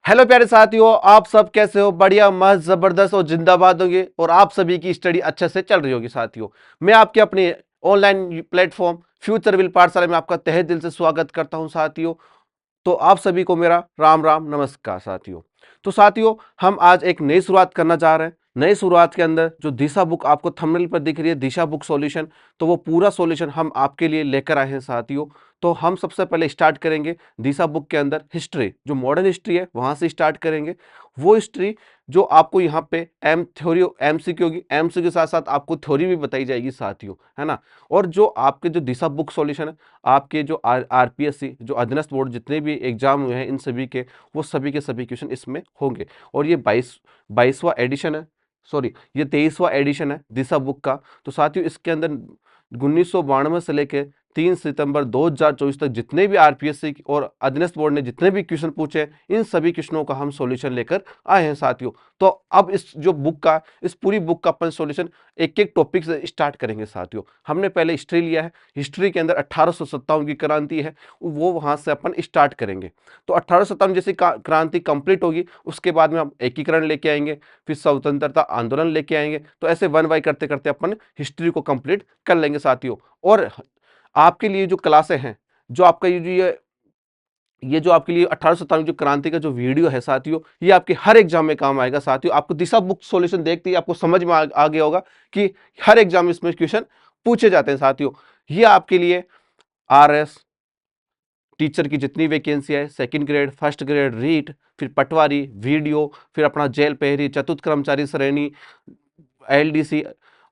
Hello प्यारे साथियों, आप सब कैसे हो? बढ़िया, मस्त, जबरदस्त और जिंदाबाद होंगे और आप सभी की स्टडी अच्छे से चल रही होगी। साथियों, मैं आपके अपने ऑनलाइन प्लेटफॉर्म फ्यूचर विल पाठशाला में आपका तहे दिल से स्वागत करता हूं। साथियों, तो आप सभी को मेरा राम राम नमस्कार। साथियों, तो साथियों, हम आज एक नई शुरुआत करना चाह रहे हैं। नई शुरुआत के अंदर जो दिशा बुक आपको थंबनेल पर दिख रही है, दिशा बुक सॉल्यूशन, तो वो पूरा सॉल्यूशन हम आपके लिए लेकर आए हैं। साथियों, तो हम सबसे पहले स्टार्ट करेंगे दिशा बुक के अंदर हिस्ट्री, जो मॉडर्न हिस्ट्री है वहां से स्टार्ट करेंगे। वो हिस्ट्री जो आपको यहाँ पे एम थ्योरी एमसीक्यू होगी, एमसीक्यू के साथ साथ आपको थ्योरी भी बताई जाएगी। साथियों, है ना। और जो आपके जो दिशा बुक सॉल्यूशन है, आपके जो आरपीएससी जो अधीनस्थ बोर्ड जितने भी एग्जाम हुए हैं इन सभी के, वो सभी के सभी क्वेश्चन इसमें होंगे। और ये 22वां एडिशन है, सॉरी ये 23वां एडिशन है दिशा बुक का। तो साथियों, इसके अंदर 1992 से लेकर 3 सितंबर 2024 तक जितने भी आरपीएससी और अधीनस्थ बोर्ड ने जितने भी क्वेश्चन पूछे, इन सभी क्वेश्चनों का हम सॉल्यूशन लेकर आए हैं। साथियों, तो अब इस जो बुक का, इस पूरी बुक का अपन सॉल्यूशन एक एक टॉपिक से स्टार्ट करेंगे। साथियों, हमने पहले हिस्ट्री लिया है। हिस्ट्री के अंदर 1857 की क्रांति है, वो वहां से अपन स्टार्ट करेंगे। तो 1857 जैसी क्रांति कंप्लीट होगी, उसके बाद में हम एकीकरण लेके आएंगे, फिर स्वतंत्रता आंदोलन लेके आएंगे। तो ऐसे वन बाय करते करते अपन हिस्ट्री को कंप्लीट कर लेंगे। साथियों, और आपके लिए जो क्लासें हैं, जो आपका ये जो आपके लिए 1857 जो क्रांति का जो वीडियो है साथियों, ये आपके हर एग्जाम में काम आएगा। साथियों, आपको दिशा बुक सॉल्यूशन देखते ही आपको समझ में आ गया होगा कि हर एग्जाम में इसमें क्वेश्चन पूछे जाते हैं। साथियों, ये आपके लिए आरएस टीचर की जितनी वैकेंसी है, second grade, first grade, REET, फिर पटवारी, वीडियो, फिर अपना जेल पेहरी, चतुर्थ कर्मचारी श्रेणी, एलडीसी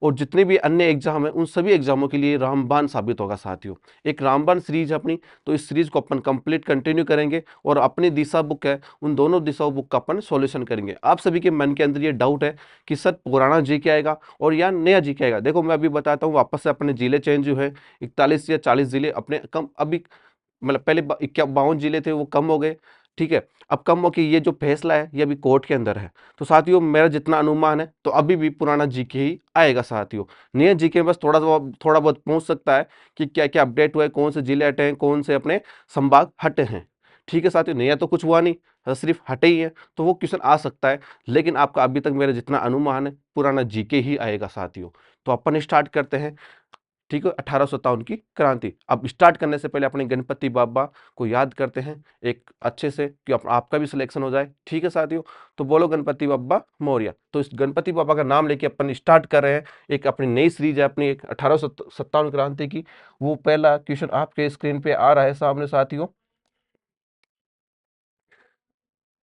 और जितने भी अन्य एग्जाम है, उन सभी एग्जामों के लिए रामबाण साबित होगा। साथियों, एक रामबाण सीरीज है अपनी, तो इस सीरीज को अपन कंप्लीट कंटिन्यू करेंगे और अपनी दिशा बुक है, उन दोनों दिशा बुक का अपन सॉल्यूशन करेंगे। आप सभी के मन के अंदर ये डाउट है कि सर पुराना जी के आएगा और या नया जी के आएगा। देखो, मैं अभी बताता हूँ, वापस से अपने जिले चेंज हुए हैं, 41 या 40 जिले अपने कम अभी, मतलब पहले 52 जिले थे, वो कम हो गए। ठीक है, अब कम हो के ये जो फैसला है ये अभी कोर्ट के अंदर है। तो साथियों, मेरा जितना अनुमान है, तो अभी भी पुराना जीके ही आएगा। साथियों, नया जीके में बस थोड़ा बहुत पहुंच सकता है कि क्या क्या अपडेट हुआ है, कौन से जिले हटे हैं, कौन से अपने संभाग हटे हैं। ठीक है साथियों, नया तो कुछ हुआ नहीं, सिर्फ हटे ही है, तो वो क्वेश्चन आ सकता है। लेकिन आपका अभी तक मेरा जितना अनुमान है, पुराना जीके ही आएगा। साथियों, तो अपन स्टार्ट करते हैं। ठीक है, 1857 की क्रांति। अब स्टार्ट करने से पहले अपने गणपति बाबा को याद करते हैं एक अच्छे से, कि आपका भी सिलेक्शन हो जाए। ठीक है साथियों, तो बोलो गणपति बाबा मौर्य। तो इस गणपति बाबा का नाम लेके अपन स्टार्ट कर रहे हैं। एक अपनी नई सीरीज है अपनी, एक 1857 क्रांति की। वो पहला क्वेश्चन आपके स्क्रीन पे आ रहा है सामने। साथियों,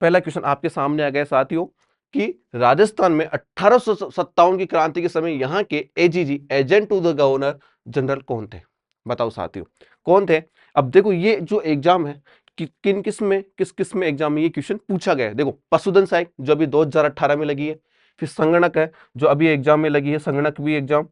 पहला क्वेश्चन आपके सामने आ गया साथियों, कि राजस्थान में 1857 की क्रांति के समय यहाँ के AGG, agent to the governor general, कौन थे? बताओ साथियों, कौन थे? अब देखो, ये जो एग्जाम है कि किस किस में एग्जाम में ये क्वेश्चन पूछा गया है। देखो, पशुधन सहायक जो अभी 2018 में लगी है, फिर संगणक है जो अभी एग्जाम में लगी है, संगणक भी एग्जाम।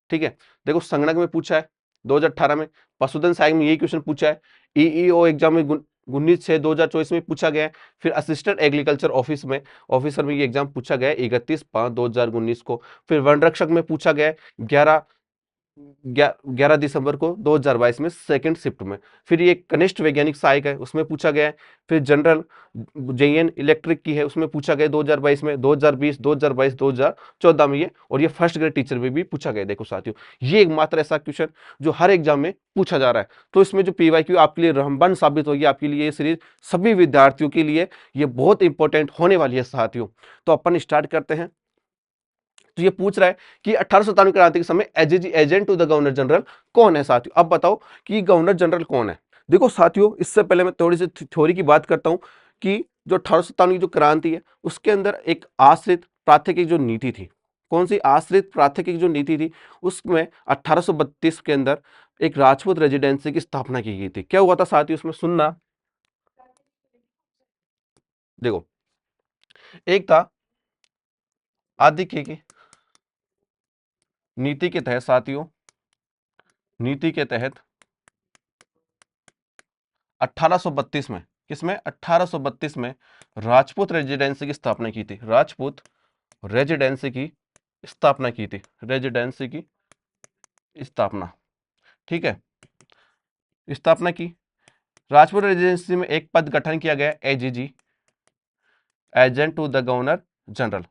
ठीक है, देखो संगणक में पूछा है 2018 में, पशुधन सहायक में यही क्वेश्चन पूछा है, ईईओ एग्जाम में 19/6/2024 में पूछा गया है। फिर असिस्टेंट एग्रीकल्चर ऑफिस में, ऑफिसर में ये एग्जाम पूछा गया है 31/5/2019 को। फिर वन रक्षक में पूछा गया है 11 दिसंबर को 2022 में सेकंड शिफ्ट में। फिर ये कनिष्ठ वैज्ञानिक सहायक है, उसमें पूछा गया है। फिर जनरल जेईएन इलेक्ट्रिक की है, उसमें पूछा गया 2022 में, 2020, 2022, 2014 में ये। और ये फर्स्ट ग्रेड टीचर में भी पूछा गया। देखो साथियों, ये एकमात्र ऐसा क्वेश्चन जो हर एग्जाम में पूछा जा रहा है। तो इसमें जो पीवाईक्यू आपके लिए रामबाण साबित होगी, आपके लिए ये सीरीज सभी विद्यार्थियों के लिए ये बहुत इंपॉर्टेंट होने वाली है। साथियों, तो अपन स्टार्ट करते हैं। तो ये पूछ रहा है कि 1857 क्रांति के समय AGG, agent to the governor general, कौन है? साथियों, अब बताओ कि गवर्नर जनरल कौन है। देखो साथियों, इससे पहले मैं थोड़ी सी थ्योरी की बात करता हूं कि जो 1857 की जो क्रांति है, उसके अंदर एक आश्रित प्राथिक जो नीति थी। कौन सी? आश्रित प्राथिक जो नीति थी, उसमें 1832 के अंदर एक राजपूत रेजिडेंसी की स्थापना की गई थी। क्या हुआ था साथियों उसमें? सुनना, देखो, एक था आदिक्य की नीति के तहत। साथियों, नीति के तहत 1832 में, किसमें? 1832 में राजपूत रेजिडेंसी की स्थापना की थी। राजपूत रेजिडेंसी की स्थापना की थी, रेजिडेंसी की स्थापना। ठीक है, स्थापना की राजपूत रेजिडेंसी में एक पद गठन किया गया, AGG, agent to the governor general,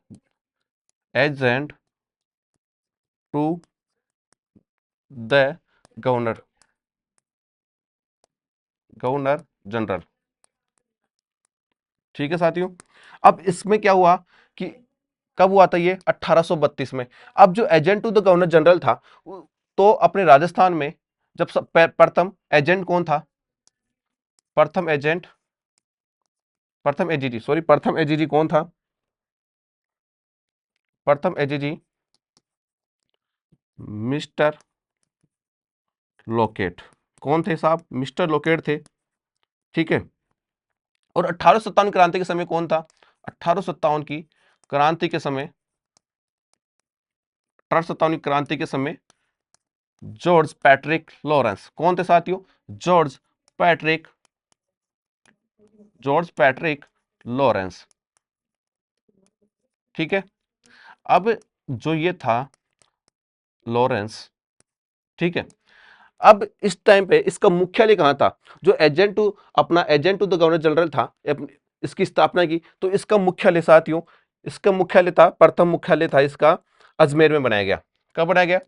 agent to the governor general. ठीक है साथियों। अब इसमें क्या हुआ कि कब हुआ था ये, 1832 में। अब जो agent to the governor general था, तो अपने राजस्थान में जब प्रथम एजेंट कौन था, प्रथम एजीजी कौन था, प्रथम एजीजी मिस्टर लोकेट। कौन थे साहब, मिस्टर लोकेट थे। ठीक है। और 1857 क्रांति के समय कौन था, 1857 की क्रांति के समय, 1857 क्रांति के समय जॉर्ज पैट्रिक लॉरेंस। कौन थे साथियों, पैट्रिक जॉर्ज पैट्रिक लॉरेंस। ठीक है। अब जो ये था लॉरेंस, ठीक है, अब इस टाइम पे इसका मुख्यालय कहां था, जो agent to the governor general था, इसकी स्थापना की, तो इसका मुख्यालय साथियों, इसका मुख्यालय था, प्रथम मुख्यालय था इसका अजमेर में बनाया गया। कब बनाया गया,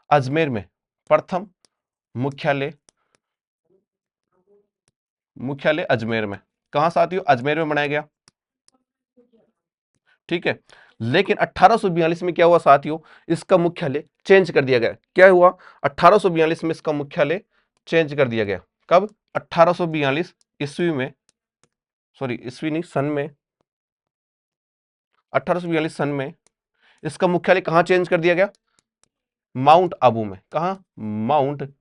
अजमेर में। प्रथम मुख्यालय अजमेर में। कहां साथियों, अजमेर में बनाया गया। ठीक है। लेकिन 1842 में क्या हुआ साथियों, इसका मुख्यालय चेंज कर दिया गया। क्या हुआ, 1842 में इसका मुख्यालय चेंज कर दिया गया। कब, 1842 ईस्वी में, सॉरी ईस्वी नहीं, सन में, 1842 सन में इसका मुख्यालय कहां चेंज कर दिया गया, माउंट आबू में। कहां, माउंट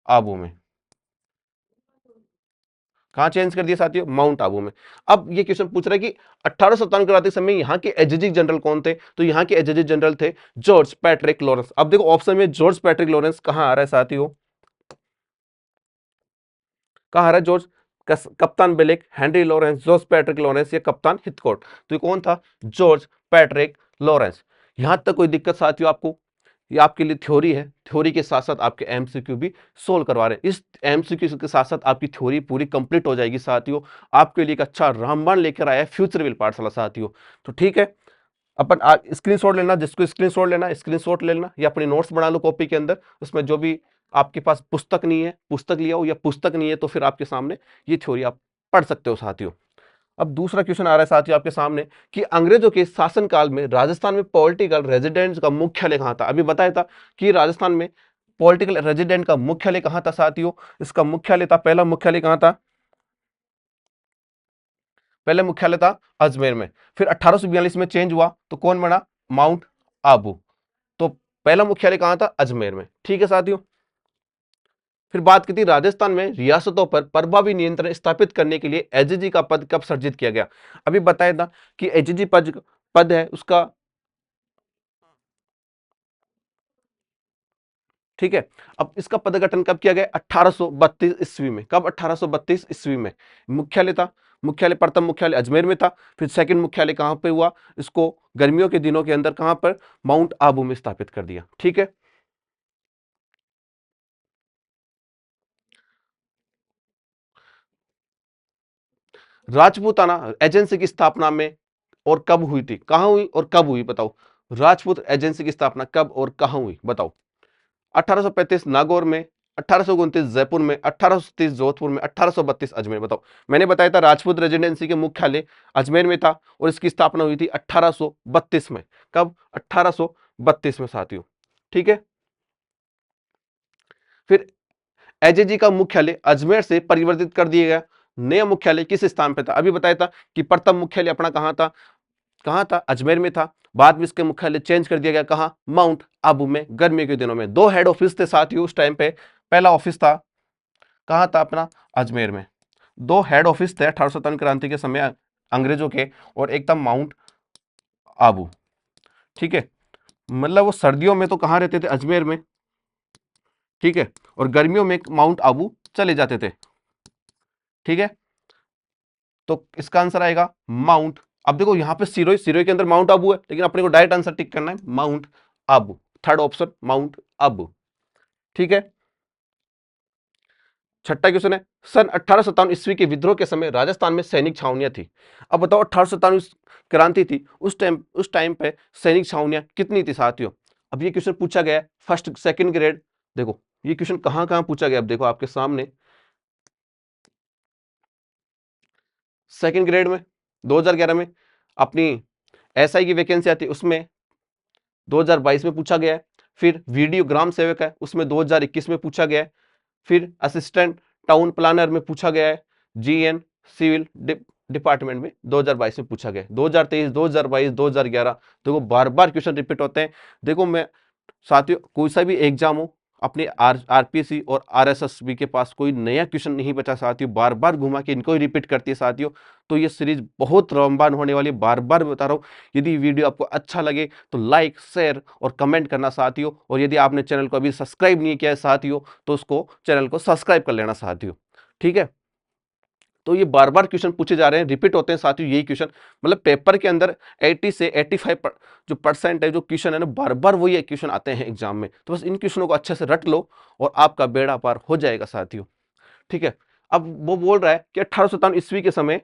आबू में। कहां चेंज कर दिया साथियों, माउंट आबू में। अब ये क्वेश्चन पूछ रहा है कि 1857 के समय यहाँ के एडजुटेंट जनरल कौन थे, तो यहाँ के एडजुटेंट जनरल थे जॉर्ज पैट्रिक लॉरेंस। अब देखो ऑप्शन में जॉर्ज पैट्रिक लॉरेंस कहां आ रहा है साथियों, कहां आ रहा है जॉर्ज, कप्तान बेलिक, Henry Lawrence, George Patrick Lawrence या कप्तान हिथकोट। तो ये कौन था, जॉर्ज पैट्रिक लॉरेंस। यहां तक कोई दिक्कत साथियों आपको, ये आपके लिए थ्योरी है, थ्योरी के साथ साथ आपके एमसीक्यू भी सोल्व करवा रहे हैं। इस एमसीक्यू के साथ साथ आपकी थ्योरी पूरी कंप्लीट हो जाएगी साथियों। आपके लिए एक अच्छा रामबाण लेकर आया है फ्यूचर विल पाठशाला साथियों। तो ठीक है, अपन स्क्रीनशॉट लेना, जिसको स्क्रीनशॉट लेना स्क्रीनशॉट ले लेना, या अपनी नोट्स बना लो कॉपी के अंदर। उसमें जो भी आपके पास पुस्तक नहीं है, पुस्तक लिया हो, या पुस्तक नहीं है तो फिर आपके सामने ये थ्योरी आप पढ़ सकते हो साथियों। अब दूसरा क्वेश्चन आ रहा है साथियों आपके सामने कि अंग्रेजों के शासनकाल में राजस्थान में पॉलिटिकल रेजिडेंस का मुख्यालय कहां था। अभी बताया था कि राजस्थान में पॉलिटिकल रेजिडेंट का मुख्यालय कहां था साथियों, इसका मुख्यालय था, पहला मुख्यालय कहां था, पहले मुख्यालय था अजमेर में। फिर 1842 में चेंज हुआ तो कौन बना, माउंट आबू। तो पहला मुख्यालय कहां था, अजमेर में। ठीक है साथियों। फिर बात की थी राजस्थान में रियासतों पर प्रभावी नियंत्रण स्थापित करने के लिए एजीजी का पद कब सर्जित किया गया। अभी बताया था कि एजीजी पद है उसका, ठीक है। अब इसका पद गठन कब किया गया, 1832 ईस्वी में। कब, 1832 ईस्वी में। मुख्यालय था, मुख्यालय प्रथम मुख्यालय अजमेर में था। फिर सेकंड मुख्यालय कहां पे हुआ, इसको गर्मियों के दिनों के अंदर कहां पर, माउंट आबू में स्थापित कर दिया। ठीक है। राजपूताना एजेंसी की स्थापना में और कब हुई थी, कहां हुई और कब हुई, बताओ। राजपूत एजेंसी की स्थापना कब और कहां हुई, बताओ। 1835 नागौर में, 1829 जयपुर में, 1830 जोधपुर में, 1832 अजमेर। बताओ। मैंने बताया था राजपूत रेजिडेंसी के मुख्यालय अजमेर में था और इसकी स्थापना हुई थी 1832 में। कब, 1832 में साथियों। ठीक है। फिर एजेजी का मुख्यालय अजमेर से परिवर्तित कर दिया गया। नया मुख्यालय किस स्थान पर था, अभी बताया था कि प्रथम मुख्यालय अपना कहां था, अजमेर में था। बाद में इसके मुख्यालय चेंज कर दिया गया, कहां, माउंट आबू में। गर्मियों के दिनों में दो हेड ऑफिस थे साथियों उस टाइम पे। पहला ऑफिस था, कहां था अपना, अजमेर में। दो हेड ऑफिस थे 1857 क्रांति के समय अंग्रेजों के, और एक था माउंट आबू। ठीक है। मतलब वो सर्दियों में तो कहां रहते थे, अजमेर में। ठीक है। और गर्मियों में माउंट आबू चले जाते थे। ठीक है। तो इसका आंसर आएगा माउंट। अब देखो यहां पे सिरोही, सिरोही के अंदर माउंट आबू है, लेकिन अपने को डायरेक्ट आंसर टिक करना है mount Abu. Third option mount Abu. ठीक है। छठा क्वेश्चन है, सन 1857 ईस्वी के विद्रोह के समय राजस्थान में सैनिक छावनियां थी। अब बताओ 1857 क्रांति थी, उस टाइम पे सैनिक छावनियां कितनी थी साथियों। अब ये क्वेश्चन पूछा गया है फर्स्ट सेकंड ग्रेड। देखो ये क्वेश्चन कहां कहां पूछा गया, अब देखो आपके सामने सेकंड ग्रेड में 2011 में अपनी एसआई की वैकेंसी आती है, उसमें 2022 में पूछा गया है। फिर वीडियो ग्राम सेवक है, उसमें 2021 में पूछा गया है। फिर असिस्टेंट टाउन प्लानर में पूछा गया है। जीएन सिविल डिपार्टमेंट में 2022 में पूछा गया है। 2023, 2022, 2011, देखो बार बार क्वेश्चन रिपीट होते हैं। देखो मैं साथियों कोई सा भी एग्जाम हो, अपने आरपीसी और आरएसएसबी के पास कोई नया क्वेश्चन नहीं बचा साथियों, बार बार घुमा के इनको ही रिपीट करती है साथियों। तो ये सीरीज बहुत लंबा होने वाली है, बार बार बता रहा हूँ। यदि वीडियो आपको अच्छा लगे तो लाइक शेयर और कमेंट करना साथियों, और यदि आपने चैनल को अभी सब्सक्राइब नहीं किया है साथियों तो उसको चैनल को सब्सक्राइब कर लेना साथियों, ठीक है। तो ये बार बार क्वेश्चन पूछे जा रहे हैं, रिपीट होते हैं साथियों यही क्वेश्चन, मतलब पेपर के अंदर 80 से 85 जो परसेंट है जो क्वेश्चन है ना, बार बार वही क्वेश्चन आते हैं एग्जाम में। तो बस इन क्वेश्चनों को अच्छे से रट लो और आपका बेड़ा पार हो जाएगा साथियों, ठीक है। अब वो बोल रहा है कि 1857 ईस्वी के समय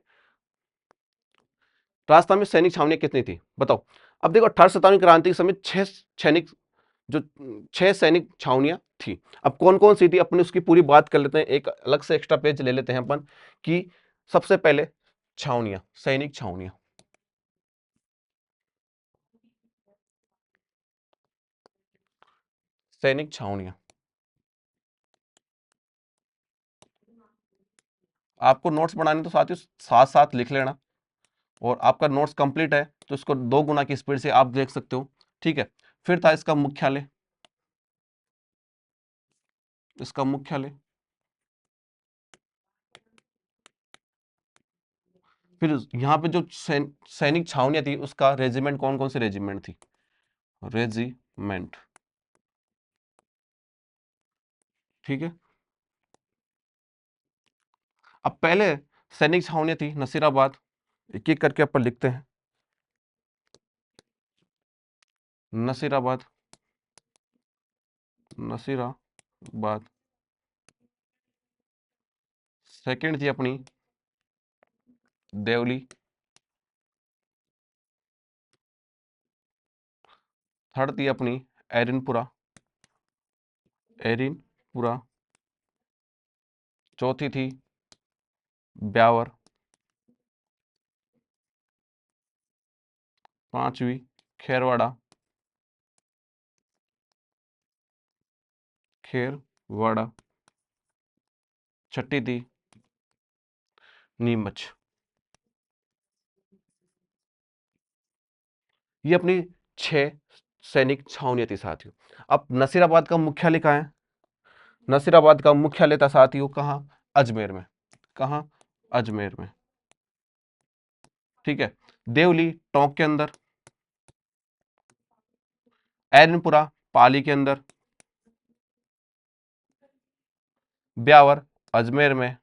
राजस्थान में सैनिक छावनियां कितनी थी, बताओ। अब देखो 1857 क्रांति के समय सैनिक जो 6 सैनिक छावनियां थी। अब कौन कौन सी थी अपन उसकी पूरी बात कर लेते हैं, एक अलग से एक्स्ट्रा पेज ले लेते हैं अपन कि सबसे पहले छावनियां, सैनिक छावनियां, सैनिक छावनियां। आपको नोट्स बनाने तो साथियों साथ साथ लिख लेना, और आपका नोट्स कंप्लीट है तो इसको 2 गुना की स्पीड से आप देख सकते हो, ठीक है। फिर था इसका मुख्यालय, इसका मुख्यालय। फिर यहाँ पे जो सैनिक छावनियां थी उसका रेजिमेंट, कौन कौन सी रेजिमेंट थी, रेजिमेंट, ठीक है। अब पहले सैनिक छावनियां थी नसीराबाद, एक एक करके अपन लिखते हैं। नसीराबाद, नसीराबाद। सेकंड थी अपनी देवली, थर्ड थी अपनी एरिनपुरा, एरिनपुरा। चौथी थी ब्यावर, पांचवी खेरवाड़ा, खेरवाड़ा। छठी थी नीमच। ये अपनी 6 सैनिक छावनियां थी साथियों। अब नसीराबाद का मुख्यालय कहाँ है, नसीराबाद का मुख्यालय था साथियों कहाँ, अजमेर में, कहाँ, अजमेर में, ठीक है। देवली टोंक के अंदर, एरनपुरा पाली के अंदर, ब्यावर अजमेर में,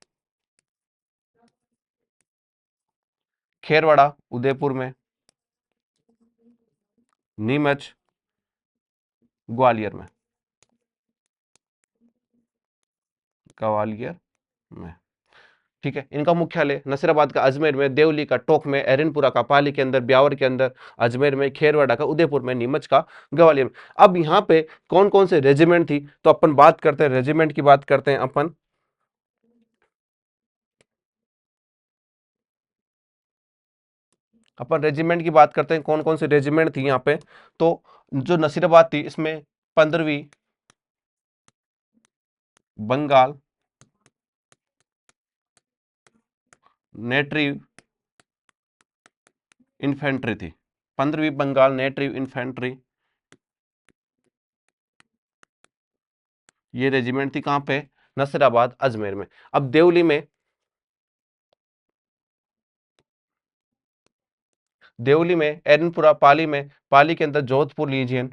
खेरवाड़ा उदयपुर में, नीमच ग्वालियर में, ग्वालियर में, ठीक है। इनका मुख्यालय नसीराबाद का अजमेर में, देवली का टोंक में, एरनपुरा का पाली के अंदर, ब्यावर के अंदर, अजमेर में, खेरवाड़ा का उदयपुर में, नीमच का ग्वालियर में। अब यहाँ पे कौन कौन से रेजिमेंट थी, तो अपन बात करते हैं रेजिमेंट की, बात करते हैं अपन रेजिमेंट की बात करते हैं, कौन कौन सी रेजिमेंट थी यहाँ पे। तो जो नसीराबाद थी इसमें 15वीं बंगाल नेटिव इन्फेंट्री थी, 15वीं बंगाल नेटिव इन्फेंट्री, ये रेजिमेंट थी कहां पे, नसीराबाद अजमेर में। अब देवली में, देवली में, एरनपुरा पाली में, पाली के अंदर जोधपुर लीजियन,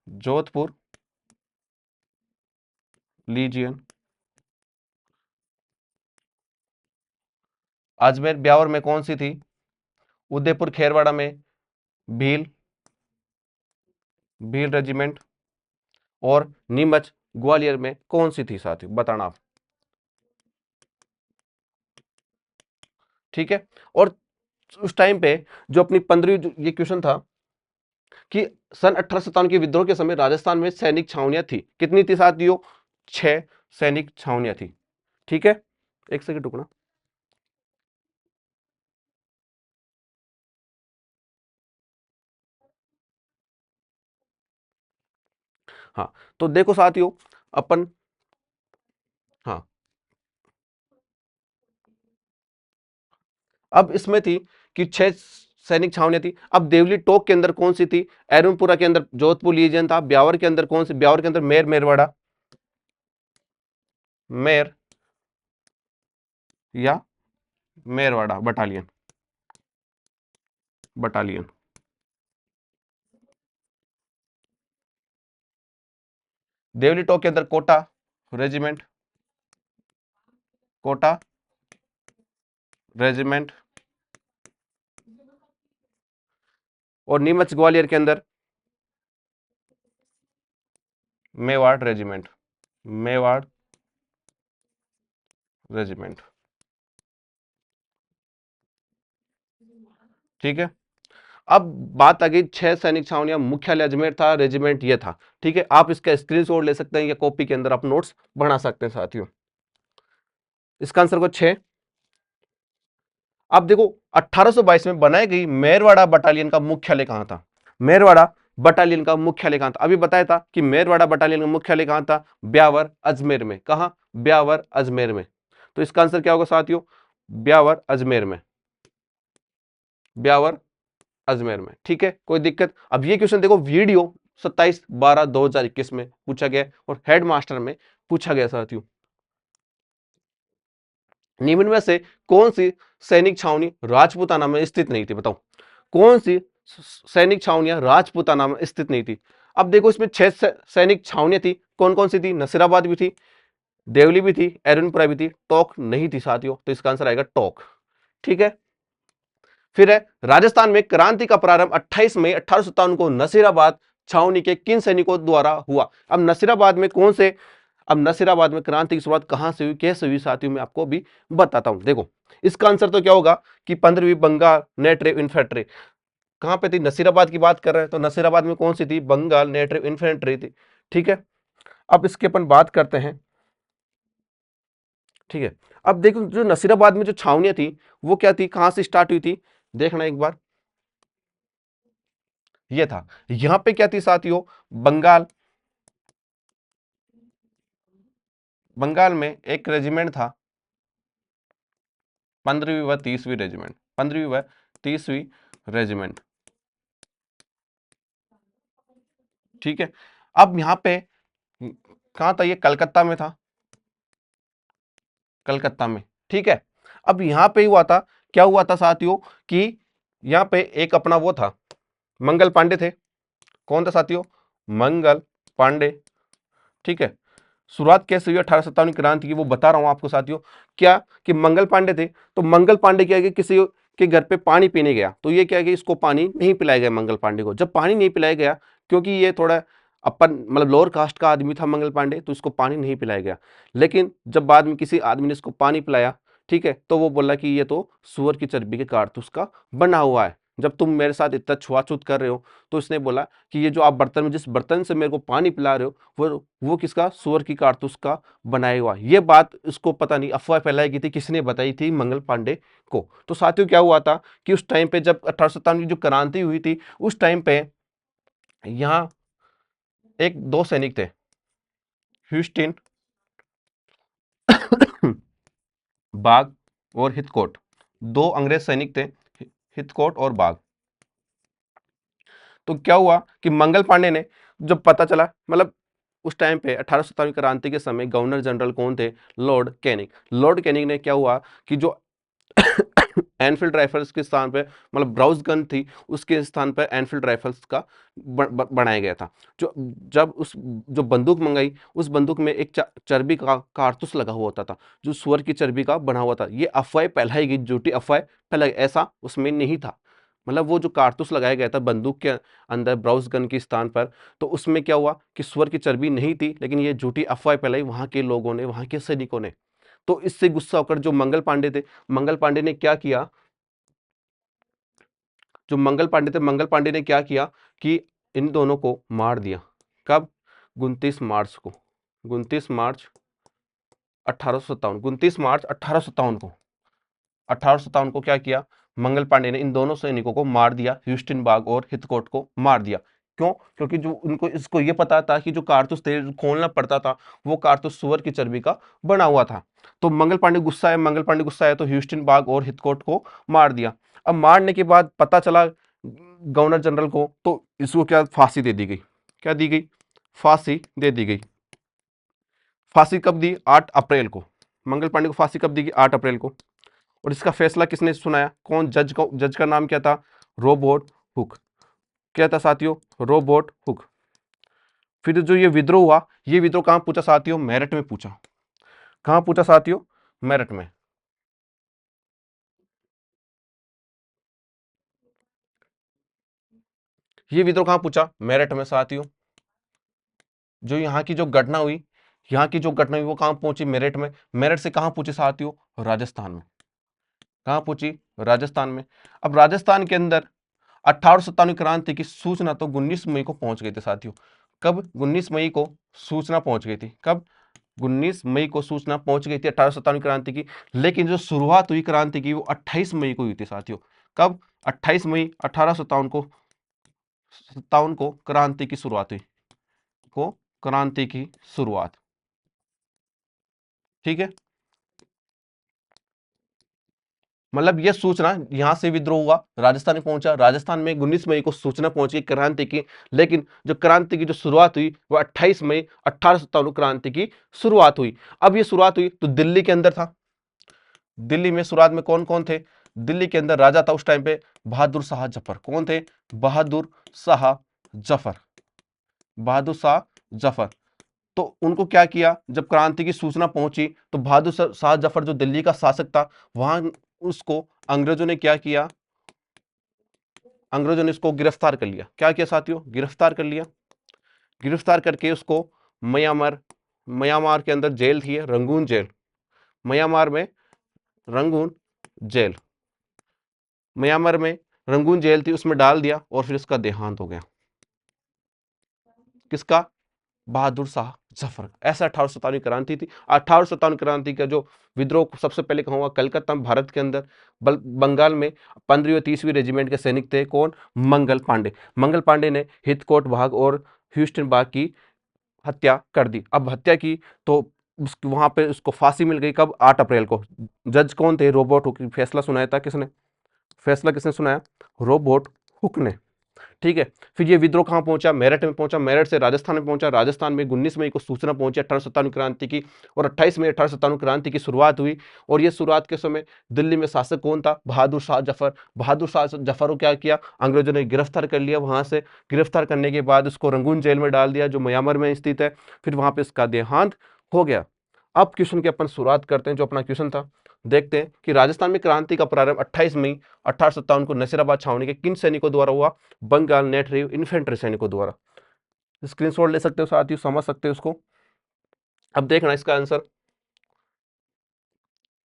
जोधपुर लीजियन, अजमेर ब्यावर में कौन सी थी, उदयपुर खेरवाड़ा में भील, भील रेजिमेंट, और नीमच ग्वालियर में कौन सी थी साथी बताना आप। ठीक है। और उस टाइम पे जो अपनी 15वीं ये क्वेश्चन था कि सन 1857 के विद्रोह के समय राजस्थान में सैनिक छावनियां थी, कितनी थी साथियों? 6 सैनिक छावनियां थी। ठीक है, एक सेकंड रुकना। हाँ, तो देखो साथियों, अपन, हाँ, अब इसमें थी कि 6 सैनिक छावनियां थी। अब देवली टोक के अंदर कौन सी थी? एरनपुरा के अंदर जोधपुर लीजियन था। ब्यावर के अंदर कौन सी? ब्यावर के अंदर मेर मेरवाड़ा, मेर या मेरवाड़ा बटालियन, बटालियन। देवली टोक के अंदर कोटा रेजिमेंट, कोटा रेजिमेंट। और नीमच ग्वालियर के अंदर मेवाड़ रेजिमेंट, मेवाड़ रेजिमेंट। ठीक है, अब बात आ गई 6 सैनिक छावनियां, मुख्यालय अजमेर था, रेजिमेंट ये था। ठीक है, आप इसका स्क्रीनशॉट ले सकते हैं या कॉपी के अंदर आप नोट्स बना सकते हैं साथियों। इसका आंसर को 6। अब देखो 1822 में बनाई गई मेरवाड़ा बटालियन का मुख्यालय कहां था? मेरवाड़ा बटालियन का मुख्यालय कहां था? अभी बताया था कि मेरवाड़ा बटालियन का मुख्यालय कहां था? ब्यावर अजमेर में। कहां? ब्यावर अजमेर में। तो इसका आंसर क्या होगा साथियों? ब्यावर अजमेर में, ब्यावर अजमेर में। ठीक है, कोई दिक्कत? अब ये क्वेश्चन देखो, वीडियो 27/12/2021 में पूछा गया और हेडमास्टर में पूछा गया साथियों। निम्न में से कौन सी सैनिक छावनी राजपूताना में स्थित नहीं थी? बताओ, कौन सी सैनिक छावनियां राजपूताना में स्थित नहीं थी? अब देखो, इसमें 6 सैनिक छावनियां थी। कौन कौन सी थी? नसीराबाद भी थी, देवली भी थी, एरनपुरा भी थी, टोंक नहीं थी साथियों। तो इसका आंसर आएगा टोंक। ठीक है, फिर है राजस्थान में क्रांति का प्रारंभ 28 मई 1857 को नसीराबाद छावनी के किन सैनिकों द्वारा हुआ? अब नसीराबाद में कौन से, अब नसीराबाद में क्रांति की शुरुआत कहां से हुई, कैसे हुई साथियों, मैं आपको भी बताता हूं। देखो, इसका आंसर तो क्या होगा कि 15वीं बंगाल नेटिव इन्फेंट्री कहां पे थी? नसीराबाद की बात कर रहे हैं, तो नसीराबाद में कौन सी थी? बंगाल नेटिव इन्फेंट्री थी। ठीक है, अब इसके अपन बात करते हैं। ठीक है, अब देखो, जो नसीराबाद में जो छावनियां थी वो क्या थी, कहां से स्टार्ट हुई थी? देखना एक बार, ये था, यहां पे क्या थी साथियों? बंगाल, बंगाल में एक रेजिमेंट था, 15वीं व 30वीं रेजिमेंट, 15वीं व 30वीं रेजिमेंट। ठीक है, अब यहां पे कहां था? ये कलकत्ता में था, कलकत्ता में। ठीक है, अब यहां पे हुआ था, क्या हुआ था साथियों कि यहां पे एक अपना वो था, मंगल पांडे थे। कौन था साथियों? मंगल पांडे। ठीक है, शुरुआत कैसे हुई 1857 क्रांति की, वो बता रहा हूं आपको साथियों। क्या कि मंगल पांडे थे, तो मंगल पांडे क्या है कि किसी के घर पे पानी पीने गया, तो ये क्या है कि इसको पानी नहीं पिलाया गया मंगल पांडे को। जब पानी नहीं पिलाया गया, क्योंकि ये थोड़ा अपन मतलब लोअर कास्ट का आदमी था मंगल पांडे, तो इसको पानी नहीं पिलाया गया। लेकिन जब बाद में किसी आदमी ने इसको पानी पिलाया, ठीक है, तो वो बोला कि ये तो सुअर की चर्बी के कारतूस का बना हुआ है, जब तुम मेरे साथ इतना छुआछूत कर रहे हो। तो इसने बोला कि ये जो आप बर्तन में, जिस बर्तन से मेरे को पानी पिला रहे हो, वो किसका? सुअर की कारतूस का बनाया हुआ। ये बात इसको पता नहीं, अफवाह फैलाई गई थी, किसने बताई थी? मंगल पांडे को। तो साथियों क्या हुआ था कि उस टाइम पे जब 1857 की जो क्रांति हुई थी, उस टाइम पे यहाँ एक दो सैनिक थे, ह्यूस्टन बाग और हितकोट, दो अंग्रेज सैनिक थे, हितकोट और बाग। तो क्या हुआ कि मंगल पांडे ने जब पता चला, मतलब उस टाइम पे 1857 क्रांति के समय गवर्नर जनरल कौन थे? Lord Canning. लॉर्ड कैनिंग ने क्या हुआ कि जो एनफील्ड राइफल्स के स्थान पे, मतलब ब्राउज गन थी, उसके स्थान पर एनफील्ड राइफल्स का बनाया गया था। जो जब उस जो बंदूक मंगाई, उस बंदूक में एक चर्बी का कारतूस लगा हुआ होता था, जो सुअर की चर्बी का बना हुआ था। ये अफवाह फैलाई गई, झूठी अफवाह फैलाई, ऐसा उसमें नहीं था। मतलब वो जो कारतूस लगाया गया था बंदूक के अंदर ब्राउज गन के स्थान पर, तो उसमें क्या हुआ कि सुअर की चर्बी नहीं थी, लेकिन ये झूठी अफवाह फैलाई वहां के लोगों ने, वहां के सैनिकों ने। तो इससे गुस्सा होकर जो मंगल पांडे थे, मंगल पांडे ने क्या किया, जो मंगल पांडे थे, मंगल पांडे ने क्या किया कि इन दोनों को मार दिया। कब? 29 मार्च को, 29 मार्च 1857, 29 मार्च 1857 को, 1857 को क्या किया, मंगल पांडे ने इन दोनों सैनिकों को मार दिया, ह्यूस्टन बाग और हिथकोट को मार दिया। क्यों? क्योंकि जो उनको इसको ये पता था कि जो कारतूस तेल खोलना पड़ता था वो कारतूस सुअर की चर्बी का बना हुआ था। तो मंगल पांडे गुस्सा है, मंगल पांडे गुस्सा है तो ह्यूस्टन बाग और हिथकोट को मार दिया। अब मारने के बाद पता चला गवर्नर जनरल को, तो इसको क्या, फांसी दे दी गई। क्या दी गई? फांसी दे दी गई। फांसी कब दी? 8 अप्रैल को। मंगल पांडे को फांसी कब दी गई? 8 अप्रैल को। और इसका फैसला किसने सुनाया? कौन? जज का नाम क्या था? Robot hook. क्या था साथियों? Robot hook. फिर जो ये विद्रोह हुआ, ये विद्रोह कहां पूछा साथियों? मेरठ में पूछा। कहां पूछा साथियों? मेरठ में। ये विद्रोह कहां पूछा? मेरठ में साथियों। जो यहाँ की जो घटना हुई, यहाँ की जो घटना हुई वो कहां पहुंची? मेरठ में। मेरठ से कहां पहुंची साथियों? राजस्थान में। कहां पहुंची? राजस्थान में। अब राजस्थान के अंदर 1857 क्रांति की सूचना तो 19 मई को पहुंच गई थी साथियों। कब? 19 मई को सूचना पहुंच गई थी। कब? 19 मई को सूचना पहुंच गई थी 1857 क्रांति की। लेकिन जो शुरुआत हुई क्रांति की वो 28 मई को हुई थी साथियों। कब? 28 मई 1857 को, 57 को क्रांति की शुरुआत हुई। को क्रांति की शुरुआत। ठीक है, मतलब यह सूचना यहां से विद्रोह हुआ, राजस्थान में पहुंचा, राजस्थान में 19 मई को सूचना पहुंची क्रांति की। लेकिन जो क्रांति की जो शुरुआत हुई वो 28 मई 1857 क्रांति की शुरुआत हुई। अब ये शुरुआत हुई तो दिल्ली के अंदर था। दिल्ली में शुरुआत में कौन कौन थे? दिल्ली के अंदर राजा था उस टाइम पे बहादुर शाह जफर। कौन थे? बहादुर शाह जफर। बहादुर शाह जफर। तो उनको क्या किया, जब क्रांति की सूचना पहुंची तो बहादुर शाह जफर जो दिल्ली का शासक था, वहां उसको अंग्रेजों ने क्या किया? अंग्रेजों ने इसको गिरफ्तार कर लिया। क्या किया साथियों? गिरफ्तार कर लिया। गिरफ्तार करके उसको म्यांमार, म्यांमार के अंदर जेल थी, रंगून जेल। म्यांमार में रंगून जेल, म्यांमार में रंगून जेल थी, उसमें डाल दिया और फिर इसका देहांत हो गया। किसका? बहादुर शाह जफर। ऐसा 1857 क्रांति थी। 1857 क्रांति का जो विद्रोह सबसे पहले कहा हुआ कलकत्ता में, भारत के अंदर बंगाल में 15वीं और 30वीं रेजिमेंट के सैनिक थे। कौन? मंगल पांडे। मंगल पांडे ने हिथकोट बाग और ह्यूस्टन बाग की हत्या कर दी। अब हत्या की तो वहां पे उसको फांसी मिल गई। कब? 8 अप्रैल को। जज कौन थे? Robot hook. फैसला सुनाया था किसने? फैसला किसने सुनाया? रोबोट हुक ने। ठीक है, फिर ये विद्रोह कहां पहुंचा? मेरठ में पहुंचा। मेरठ से राजस्थान में पहुंचा। राजस्थान में 19 मई को सूचना पहुंची 1857 क्रांति की, और 28 मई 1857 क्रांति की शुरुआत हुई। और ये शुरुआत के समय दिल्ली में शासक कौन था? बहादुर शाह जफर। बहादुर शाह जफर को क्या किया? अंग्रेजों ने गिरफ्तार कर लिया। वहां से गिरफ्तार करने के बाद उसको रंगून जेल में डाल दिया जो म्यांमार में स्थित है। फिर वहां पर इसका देहांत हो गया। अब क्वेश्चन की अपन शुरुआत करते हैं। जो अपना क्वेश्चन था, देखते हैं कि राजस्थान में क्रांति का प्रारंभ 28 मई 1857 को नसीराबाद छावनी के किन सैनिकों द्वारा हुआ? बंगाल नेटिव इन्फेंट्री सैनिकों द्वारा। स्क्रीनशॉट ले सकते हो साथियों, समझ सकते हो उसको। अब देखना इसका आंसर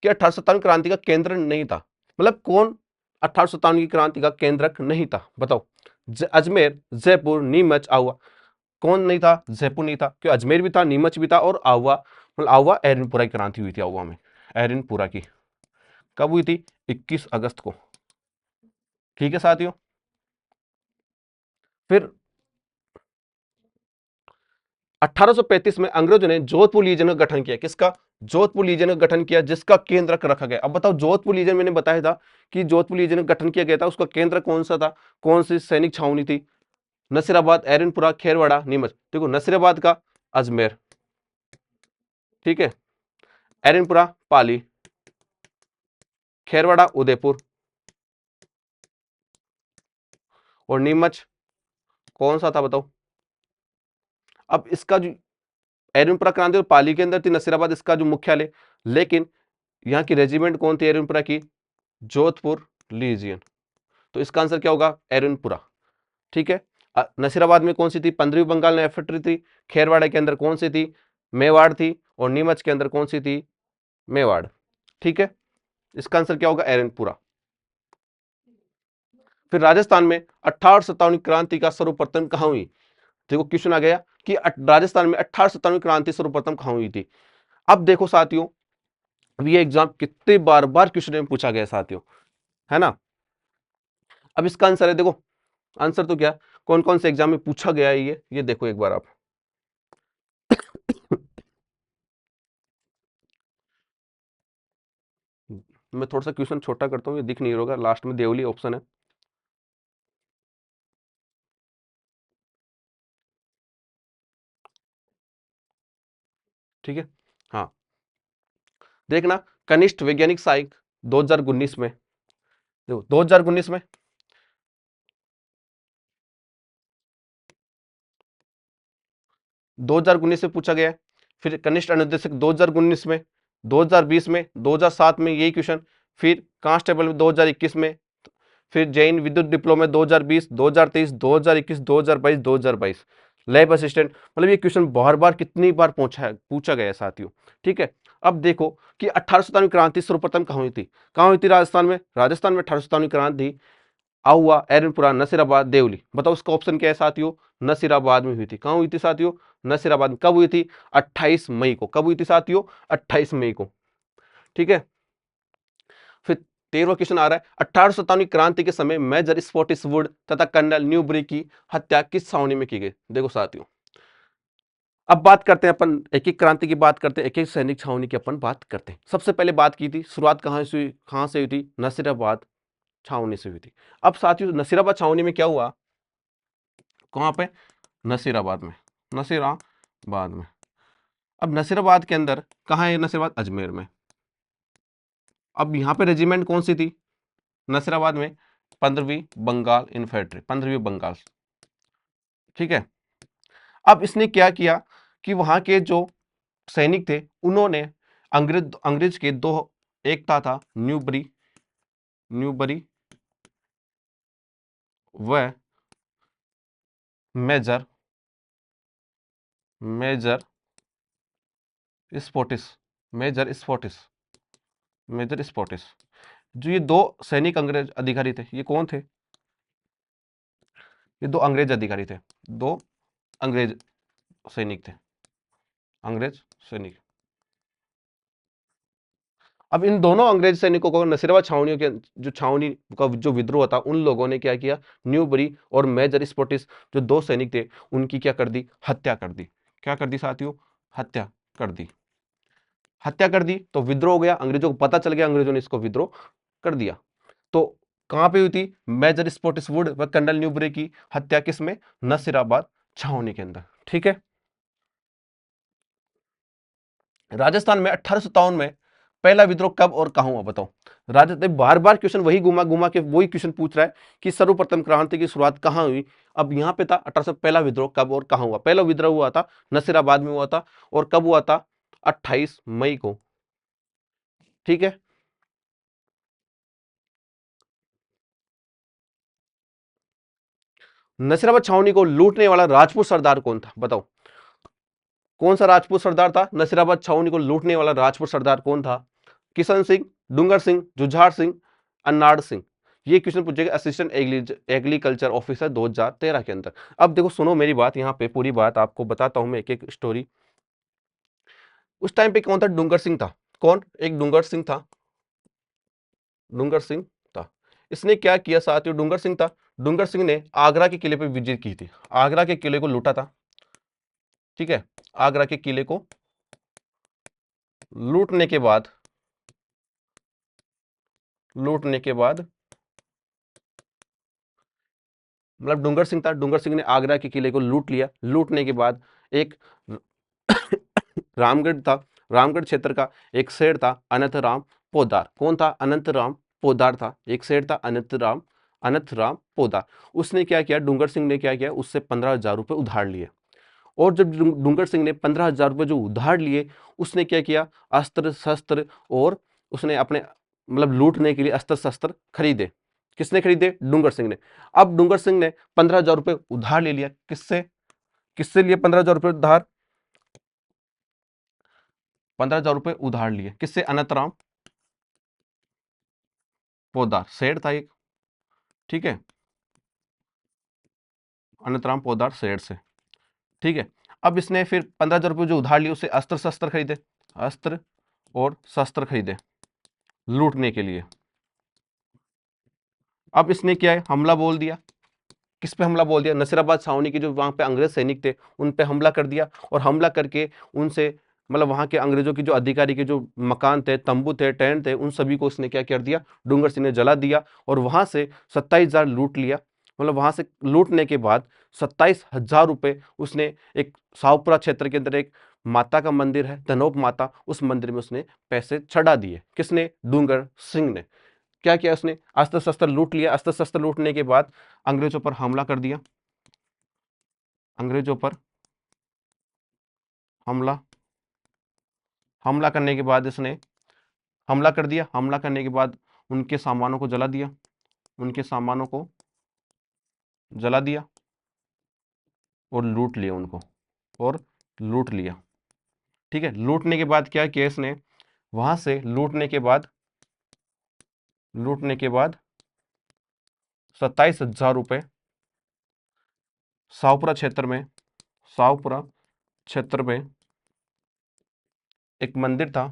कि 1857 क्रांति का केंद्र नहीं था। मतलब कौन 1857 की क्रांति का केंद्रक नहीं था? बताओ। अजमेर, जयपुर, नीमच, आहुआ। कौन नहीं था? जयपुर नहीं था, क्यों? अजमेर भी था, नीमच भी था और आहुआ, मतलब आहुआ एरनपुरा की क्रांति हुई थी। आहुआ में, एरनपुरा की कब हुई थी? 21 अगस्त को। ठीक है साथियों। फिर 1835 में अंग्रेजों ने जोधपुर लीजन का गठन किया। किसका? जोधपुर लीजन का गठन किया, जिसका केंद्र रखा गया। अब बताओ, जोधपुर लीजन मैंने बताया था कि जोधपुर लीजन का गठन किया गया था, उसका केंद्र कौन सा था? कौन सी सैनिक छावनी थी? नसीराबाद, एरनपुरा, खेरवाड़ा, नीमच। देखो, नसीराबाद का अजमेर, ठीक है, एरनपुरा पाली, खेरवाड़ा उदयपुर, और नीमच कौन सा था बताओ? अब इसका जो एरनपुरा क्रांति और पाली के अंदर थी, नसीराबाद इसका जो मुख्यालय, लेकिन यहाँ की रेजिमेंट कौन थी एरनपुरा की? जोधपुर लीजियन। तो इसका आंसर क्या होगा? एरनपुरा। ठीक है, नसीराबाद में कौन सी थी? 15वीं बंगाल इन्फेंट्री थी। खेरवाड़ा के अंदर कौन सी थी? मेवाड़ थी। और नीमच के अंदर कौन सी थी? मेवाड़। ठीक है, इसका आंसर क्या होगा? एरनपुरा। फिर राजस्थान में 1857 क्रांति का सर्वप्रथम कहां हुई? देखो क्वेश्चन आ गया कि राजस्थान में 1857 क्रांति सर्वप्रथम कहां हुई थी। अब देखो साथियों, अब ये एग्जाम कितने बार बार क्वेश्चन में पूछा गया साथियों, है ना। अब इसका आंसर है, देखो आंसर तो क्या, कौन कौन से एग्जाम में पूछा गया है ये देखो एक बार आप। मैं थोड़ा सा क्वेश्चन छोटा करता हूं, ये दिख नहीं होगा, लास्ट में देवली ऑप्शन है। ठीक है, हाँ देखना, कनिष्ठ वैज्ञानिक साइक 2019 में, देखो 2019 में 2019 में पूछा गया है। फिर कनिष्ठ अनुदेशक 2019 में, 2020 में, 2007 में यही क्वेश्चन, फिर कांस्टेबल में 2021 में, फिर जैन विद्युत डिप्लोमा 2020, 2023, 2021, 2022, 2022, लैब असिस्टेंट, मतलब ये क्वेश्चन बार बार कितनी बार पूछा गया है साथियों। ठीक है, अब देखो कि 1857 क्रांति सर्वप्रथम कहां हुई थी? कहां हुई थी? राजस्थान में। राजस्थान में 1857 क्रांति आहुआ, एरनपुरा, नसीराबाद, देवली। बताओ उसका ऑप्शन क्या है साथियों? नसीराबाद में हुई थी। कहां हुई थी साथियों? नसीराबाद में। कब हुई थी? 28 मई को। कब हुई थी साथियों? 28 मई को। ठीक है, फिर 13वां क्वेश्चन आ रहा है, 1857 क्रांति के समय मेजर स्पॉटिसवुड तथा कर्नल न्यूबरी की हत्या किस छावनी में की गई? देखो साथियों, अब बात करते हैं अपन, एक एक क्रांति की बात करते हैं, एक एक सैनिक छावनी की अपन बात करते हैं। सबसे पहले बात की थी, शुरुआत कहां से हुई थी? नसीराबाद छावनी से हुई थी। अब साथियों नसीराबाद छावनी में क्या हुआ? कहां पे? नसीराबाद में। नसीराबाद में। अब नसीराबाद के अंदर कहां है नसीराबाद? अजमेर में। अब यहां पे रेजिमेंट कौन सी थी नसीराबाद में? 15वीं बंगाल इन्फेंट्री, 15वीं बंगाल। ठीक है, अब इसने क्या किया कि वहां के जो सैनिक थे उन्होंने अंग्रेज अंग्रेज के दो, एक था न्यूबरी न्यूबरी व मेजर मेजर स्पोर्टिस मेजर स्पोर्टिस मेजर स्पोर्टिस, जो ये दो सैनिक अंग्रेज अधिकारी थे, ये कौन थे? ये दो अंग्रेज अधिकारी थे, दो अंग्रेज सैनिक थे, अंग्रेज सैनिक। अब इन दोनों अंग्रेज सैनिकों को नसीराबाद छावनियों के जो छावनी का जो विद्रोह था, उन लोगों ने क्या किया? न्यूबरी और मेजर स्पोर्टिस जो दो सैनिक थे उनकी क्या कर दी? हत्या कर दी। क्या कर दी साथियों? हत्या कर दी। हत्या कर दी तो विद्रोह हो गया, अंग्रेजों को पता चल गया, अंग्रेजों ने इसको विद्रोह कर दिया। तो कहां पे हुई थी? मेजर स्पोर्टिसवुड व कर्नल न्यूबरी की हत्या किसमें? नसीराबाद छावनी के अंदर। ठीक है, राजस्थान में 1857 में पहला विद्रोह कब और कहां हुआ? बताओ। राजस्थान बार बार क्वेश्चन वही घुमा घुमा के वही क्वेश्चन पूछ रहा है कि सर्वप्रथम क्रांति की शुरुआत कहां हुई। अब यहां पे था 1800 पहला विद्रोह कब और कहां हुआ? पहला विद्रोह हुआ था नसीराबाद में हुआ था, और कब हुआ था? 28 मई को। ठीक है, नसीराबाद छावनी को लूटने वाला राजपूत सरदार कौन था? बताओ कौन सा राजपूत सरदार था? नसीराबाद छावनी को लूटने वाला राजपूत सरदार कौन था? किशन सिंह, डूंगर सिंह, जुझार सिंह, अन्नाड सिंह। ये क्वेश्चन पूछेगा असिस्टेंट एग्रीकल्चर ऑफिसर 2013 के अंदर। अब देखो सुनो मेरी बात, यहाँ पे पूरी बात आपको बताता हूं मैं, एक एक स्टोरी। उस टाइम पे कौन था? डूंगर सिंह था। कौन? एक डूंगर सिंह था, डूंगर सिंह था। इसने क्या किया साथियों? डूंगर सिंह था, डूंगर सिंह ने आगरा के किले पे विजिट की थी, आगरा के किले को लूटा था। ठीक है, आगरा के किले को लूटने के बाद लूटने के बाद मतलब डूंगर सिंह था, डूंगर सिंह ने आगरा के किले को लूट लिया। लूटने के बाद एक रामगढ़ था, रामगढ़ क्षेत्र का एक शेर था अनंतराम पोदार। कौन था? अनंतराम पोदार था, एक शेर था अनंतराम पोदार। उसने क्या किया? डूंगर सिंह ने क्या किया? उससे 15,000 रुपए उधार लिए। और जब डूंगर सिंह ने 15,000 रुपए जो उधार लिए, उसने क्या किया? अस्त्र शस्त्र और उसने अपने मतलब लूटने के लिए अस्त्र शस्त्र खरीदे। किसने खरीदे? डूंगर सिंह ने। अब डूंगर सिंह ने 15,000 रुपए उधार ले लिया। किससे? किससे लिए 15,000 रुपए उधार? 15,000 रुपए उधार लिए, किससे? अनंतराम पोद्दार, सेठ था एक, ठीक है, अनंतराम पोद्दार सेठ से, ठीक है। अब इसने फिर 15,000 रुपये जो उधार लिए उससे अस्त्र शस्त्र खरीदे, अस्त्र और शस्त्र खरीदे लूटने के लिए। अब इसने क्या है, हमला बोल दिया। किस पे हमला बोल दिया? नसीराबाद छावनी के जो वहां पे अंग्रेज सैनिक थे उन पे हमला कर दिया, और हमला करके उनसे मतलब वहां के अंग्रेजों की जो अधिकारी के जो मकान थे, तंबू थे, टेंट थे, उन सभी को उसने क्या कर दिया? डूंगर सिंह ने जला दिया, और वहां से 27,000 लूट लिया। मतलब वहां से लूटने के बाद 27,000 रुपए उसने एक शाहपुरा क्षेत्र के अंदर एक माता का मंदिर है, धनोप माता, उस मंदिर में उसने पैसे चढ़ा दिए। किसने? डूंगर सिंह ने। क्या किया उसने? अस्त्र शस्त्र लूट लिया। अस्त्र शस्त्र लूटने के बाद अंग्रेजों पर हमला कर दिया, अंग्रेजों पर हमला, हमला करने के बाद इसने हमला कर दिया। हमला करने के बाद उनके सामानों को जला दिया, उनके सामानों को जला दिया और लूट लिया उनको, और लूट लिया, ठीक है। लूटने के बाद क्या किया इसने? वहां से लूटने के बाद 27,000 रुपए शाहपुरा क्षेत्र में, शाहपुरा क्षेत्र में एक मंदिर था,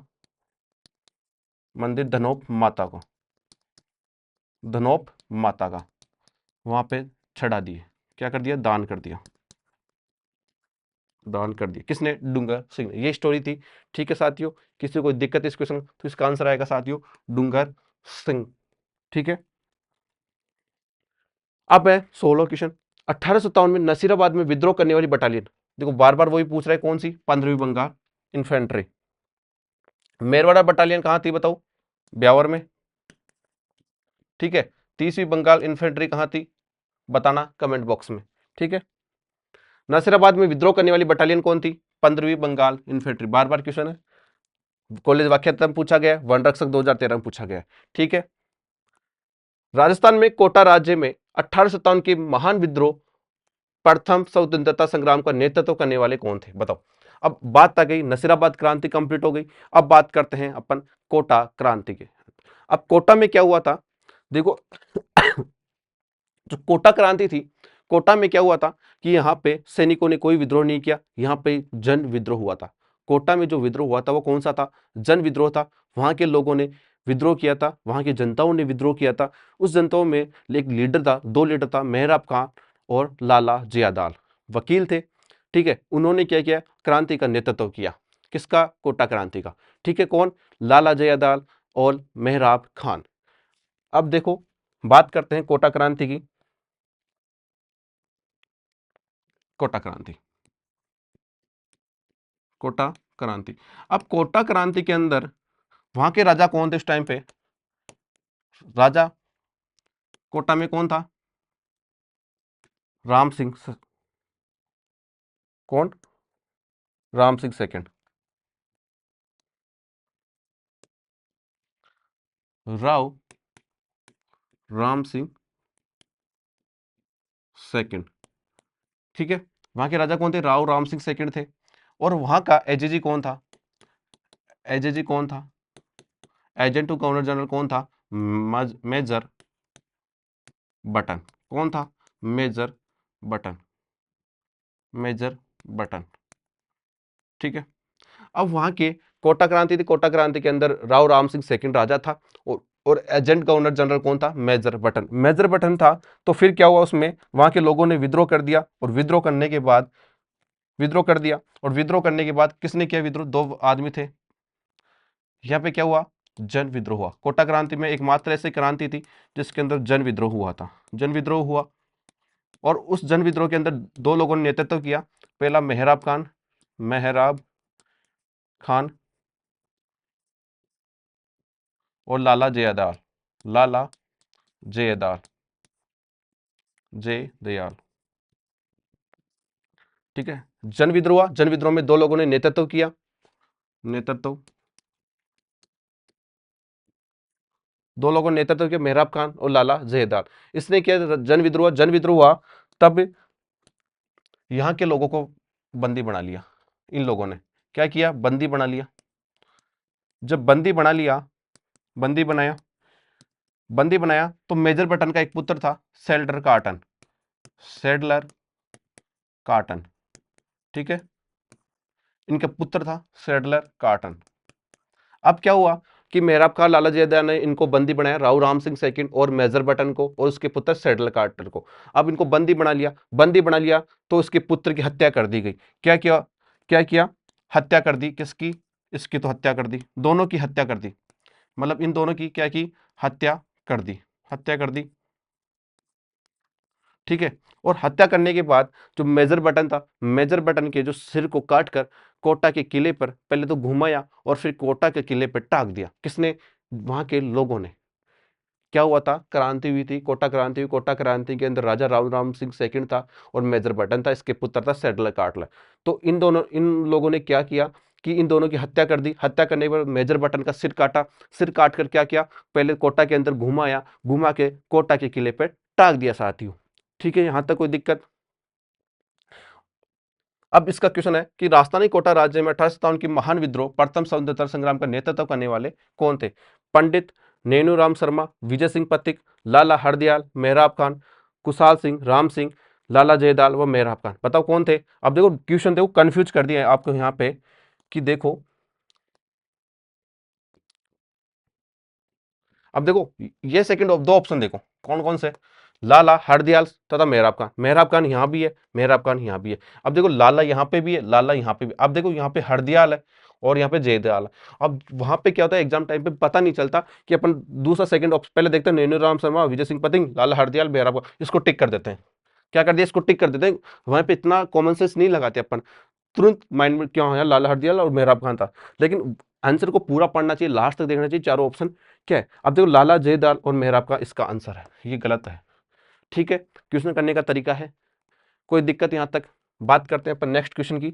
मंदिर धनोप माता को, धनोप माता का, वहां पे चढ़ा दिए। क्या कर दिया? दान कर दिया, दान कर दिया। किसने? डूंगर सिंह ने। ये स्टोरी थी, ठीक है साथियों। किसी को दिक्कत इस क्वेश्चन तो इसका आंसर आएगा साथियों डूंगर सिंह, ठीक है। अब है 16 क्वेश्चन। 1857 में नसीराबाद में विद्रोह करने वाली बटालियन, देखो बार बार वही पूछ रहा है, कौन सी? 15वीं बंगाल इन्फेंट्री। मेरवाड़ा बटालियन कहां थी बताओ? ब्यावर में, ठीक है। 30वीं बंगाल इन्फेंट्री कहां थी? बताना कमेंट बॉक्स में, ठीक है। नसीराबाद में विद्रोह करने वाली बटालियन कौन थी? 15वीं बंगाल इन्फेंट्री। बार बार क्वेश्चन है, कॉलेज वाक्यता में पूछा गया, वन रक्षक 2013 में पूछा गया, ठीक है। राजस्थान में कोटा राज्य में 1857 के महान विद्रोह प्रथम स्वतंत्रता संग्राम का नेतृत्व करने वाले कौन थे? बताओ। अब बात आ गई, नसीराबाद क्रांति कंप्लीट हो गई। अब बात करते हैं अपन कोटा क्रांति के। अब कोटा में क्या हुआ था? देखो जो कोटा क्रांति थी, कोटा में क्या हुआ था कि यहाँ पे सैनिकों ने कोई विद्रोह नहीं किया, यहाँ पे जन विद्रोह हुआ था। कोटा में जो विद्रोह हुआ था वो कौन सा था? जन विद्रोह था। वहां के लोगों ने विद्रोह किया था, वहां की जनताओं ने विद्रोह किया था। उस जनताओं में एक लीडर था, दो लीडर था, मेहराब खान और लाला जियादाल, वकील थे, ठीक है। उन्होंने क्या किया? क्रांति का नेतृत्व किया। किसका? कोटा क्रांति का, ठीक है। कौन? लाला जियादाल और मेहराब खान। अब देखो बात करते हैं कोटा क्रांति की। कोटा क्रांति, कोटा क्रांति। अब कोटा क्रांति के अंदर वहां के राजा कौन थे इस टाइम पे? राजा कोटा में कौन था? राम सिंह कौन? राम सिंह सेकंड, राव राम सिंह सेकंड, ठीक है। वहां के राजा कौन थे? राव राम सिंह सेकंड थे। और वहां का एजेजी कौन था? एजेजी कौन था? एजेंट टू गवर्नर जनरल कौन था? Major Burton. कौन था? मेजर बटन, मेजर बटन, ठीक है। अब वहां के कोटा क्रांति थी, कोटा क्रांति के अंदर राव राम सिंह सेकंड राजा था, और एजेंट गवर्नर जनरल कौन था? मेजर बटन, मेजर बटन था। तो फिर क्या हुआ उसमें? वहां के लोगों ने विद्रोह कर दिया, और विद्रोह करने के बाद विद्रोह कर दिया, और विद्रोह करने के बाद किसने किया विद्रोह? दो आदमी थे। यहाँ पे क्या हुआ? जन विद्रोह हुआ। कोटा क्रांति में एकमात्र ऐसी क्रांति थी जिसके अंदर जन विद्रोह हुआ था, जन विद्रोह हुआ। और उस जन विद्रोह के अंदर दो लोगों ने नेतृत्व किया। पहला मेहराब खान, मेहराब खान, और लाला जयदयाल, लाला जयदयाल, जयदयाल, ठीक है। जन विद्रोह, जन विद्रोह में दो लोगों ने नेतृत्व किया, नेतृत्व, दो लोगों ने नेतृत्व किया, मेहराब खान और लाला जयदयाल। इसने किया जन विद्रोह। जन विद्रोह हुआ तब यहां के लोगों को बंदी बना लिया। इन लोगों ने क्या किया? बंदी बना लिया, जब बंदी बनाया बंदी बनाया तो मेजर बटन का एक पुत्र था सेडलर कार्टन, ठीक है, इनका पुत्र था सेडलर कार्टन। अब क्या हुआ कि मेहराब खान लाला जयदेव ने इनको बंदी बनाया, राव राम सिंह सेकंड और मेजर बटन को और उसके पुत्र सेडलर कार्टर को। अब इनको बंदी बना लिया तो इसके पुत्र की हत्या कर दी गई। क्या किया हत्या कर दी, किसकी? इसकी तो हत्या कर दी, दोनों की हत्या कर दी, मतलब इन दोनों की क्या की? हत्या कर दी, ठीक है। और हत्या करने के बाद जो मेजर बटन के जो सिर को काट कर कोटा के किले पर पहले तो घुमाया और फिर कोटा के किले पर टांग दिया। किसने? वहां के लोगों ने। क्या हुआ था? क्रांति हुई थी, कोटा क्रांति के अंदर राजा राव राम सिंह सेकंड था और मेजर बटन था, इसके पुत्र था सेडलर कार्टलर। तो इन लोगों ने क्या किया कि इन दोनों की हत्या कर दी। हत्या करने के बाद मेजर बटन का सिर काटा, सिर काट कर क्या किया? पहले कोटा के अंदर घुमाया, घुमा के कोटा के किले पर टांग दिया साथियों। ठीक है, यहां तक कोई दिक्कत? अब इसका क्वेश्चन है कि राजस्थानी कोटा राज्य में 1857 की महान विद्रोह प्रथम स्वतंत्रता संग्राम का नेतृत्व करने वाले कौन थे? पंडित नेनूराम शर्मा, विजय सिंह पथिक, लाला हरदयाल, मेहराब खान, कुशाल सिंह, राम सिंह, लाला जयदाल व मेहराब खान। बताओ कौन थे? अब देखो क्वेश्चन देखो कंफ्यूज कर दिया है आपको यहाँ पे कि देखो, अब देखो ये सेकंड ऑफ दो ऑप्शन देखो कौन कौन से? लाला हरदयाल तथा मेहराब खान यहाँ भी है, मेहराब खान यहाँ भी है। अब देखो लाला यहाँ पे भी है, लाला यहाँ पे भी। अब देखो यहाँ पे हरदयाल है और यहाँ पे जयदयाल है। अब वहां पे क्या होता है एग्जाम टाइम पे पता नहीं चलता कि अपन दूसरा सेकंड ऑप्शन पहले देखते हैं, नेनूराम शर्मा, विजय सिंह पथिक, लाला हरदयाल, मेहराब खान, इसको टिक कर देते हैं। क्या कर दिया? इसको टिक कर देते हैं। वहां पे इतना कॉमन सेंस नहीं लगाते अपन, तुरंत माइंड में क्या है लाला हरदयाल और मेहराब खान था, लेकिन आंसर को पूरा पढ़ना चाहिए, लास्ट तक देखना चाहिए चारों ऑप्शन क्या है। अब देखो लाला जयदाल और मेहराब का इसका आंसर है, ये गलत है। ठीक है, क्वेश्चन करने का तरीका है, कोई दिक्कत यहां तक? बात करते हैं अपन नेक्स्ट क्वेश्चन की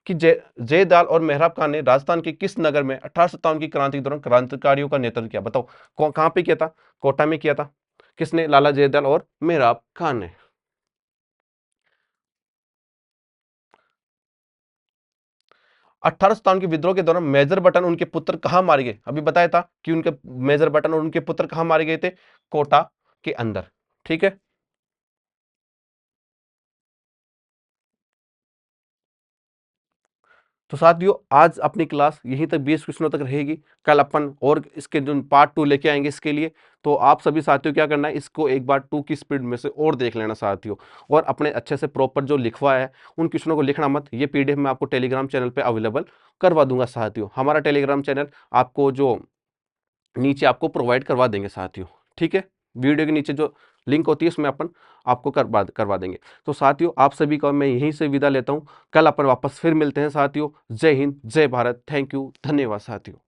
कि जयदाल और मेहराब खान ने राजस्थान के किस नगर में 1857 की क्रांति के दौरान क्रांतिकारियों का नेतृत्व किया? बताओ कहां पे किया था? कोटा में किया था। किसने? लाला जयदाल और मेहराब खान ने। 1857 के विद्रोह के दौरान मेजर बटन उनके पुत्र कहां मारे गए? अभी बताया था कि उनके मेजर बटन और उनके पुत्र कहां मारे गए थे? कोटा के अंदर। ठीक है, तो साथियों आज अपनी क्लास यहीं तक 20 क्वेश्चनों तक रहेगी। कल अपन और इसके जो पार्ट 2 लेके आएंगे इसके लिए। तो आप सभी साथियों क्या करना है, इसको एक बार 2 की स्पीड में से और देख लेना साथियों, और अपने अच्छे से प्रॉपर जो लिखवा है उन क्वेश्चनों को लिखना मत। ये पीडीएफ मैं आपको टेलीग्राम चैनल पे अवेलेबल करवा दूंगा साथियों। हमारा टेलीग्राम चैनल आपको जो नीचे आपको प्रोवाइड करवा देंगे साथियों। ठीक है, वीडियो के नीचे जो लिंक होती है उसमें अपन आपको करवा देंगे। तो साथियों आप सभी का मैं यहीं से विदा लेता हूं, कल अपन वापस फिर मिलते हैं साथियों। जय हिंद, जय भारत, थैंक यू, धन्यवाद साथियों।